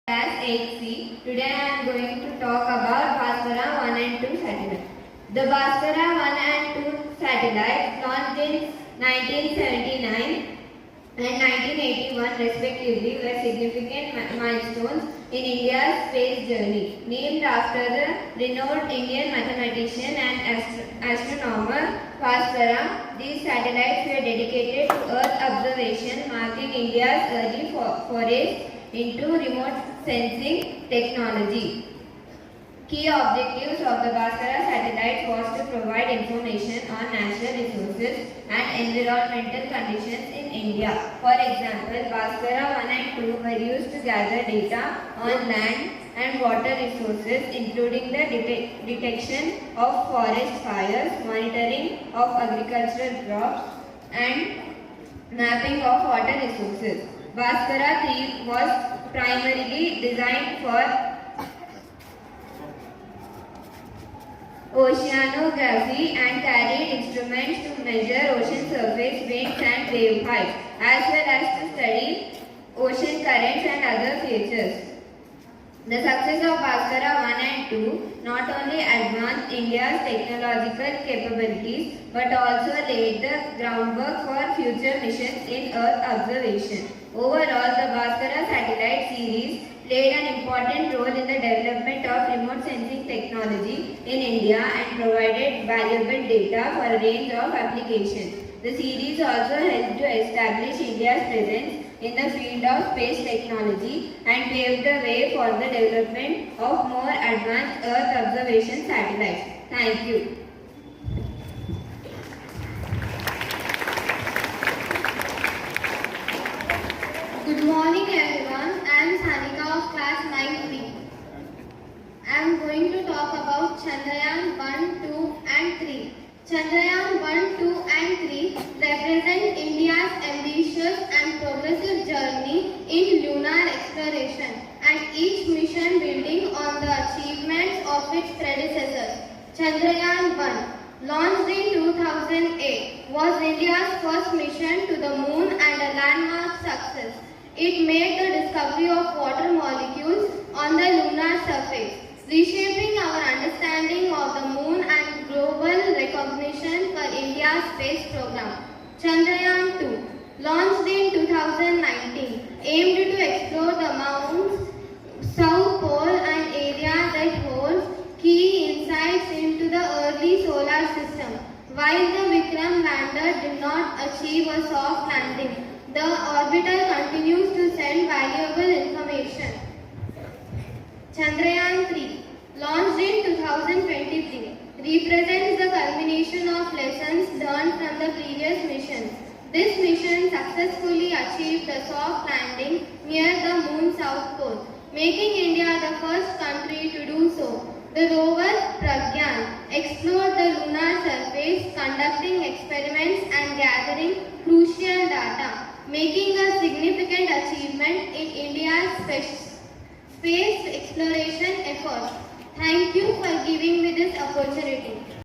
Class 8C. Today I am going to talk about Bhaskara 1 and 2 satellites. The Bhaskara 1 and 2 satellites launched in 1979 and 1981 respectively were significant milestones in India's space journey. Named after the renowned Indian mathematician and astronomer Bhaskara, these satellites were dedicated to Earth observation, marking India's early forays into remote sensing technology. Key objectives of the Bhaskara satellite was to provide information on natural resources and environmental conditions in India. For example, Bhaskara 1 and 2 were used to gather data on land and water resources, including the detection of forest fires, monitoring of agricultural crops, and mapping of water resources. Bhaskara 3 was primarily designed for oceanography and carried instruments to measure ocean surface, winds and wave height, as well as to study ocean currents and other features. The success of Bhaskara 1 and 2 not only advanced India's technological capabilities but also laid the groundwork for future missions in Earth observation. Overall, the Bhaskara satellite series played an important role in the development of remote sensing technology in India and provided valuable data for a range of applications. The series also helped to establish India's presence in the field of space technology and paved the way for the development of more advanced Earth observation satellites. Thank you. Good morning everyone. I am Sanika of class 9B. I am going to talk about Chandrayaan 1, 2 and 3. Chandrayaan 1, 2 and 3 represent India's ambitious and progressive journey in lunar exploration and each mission building on the achievements of its predecessors. Chandrayaan 1, launched in 2008, was India's first mission to the moon and a landmark success. It made the discovery of water molecules on the lunar surface, reshaping our understanding of the moon and global recognition for India's space program. Chandrayaan 2, launched in 2019, aimed to explore the moon's south pole, an area that holds key insights into the early solar system. While the Vikram lander did not achieve a soft landing, the orbiter continues to send valuable information. Chandrayaan 3, launched in 2023, represents the culmination of lessons learned from the previous missions. This mission successfully achieved a soft landing near the moon's south pole, making India the first country to do so. The rover Pragyan explored the lunar surface, conducting experiments and gathering crucial data, making a significant achievement in India's space exploration efforts. Thank you for giving me this opportunity.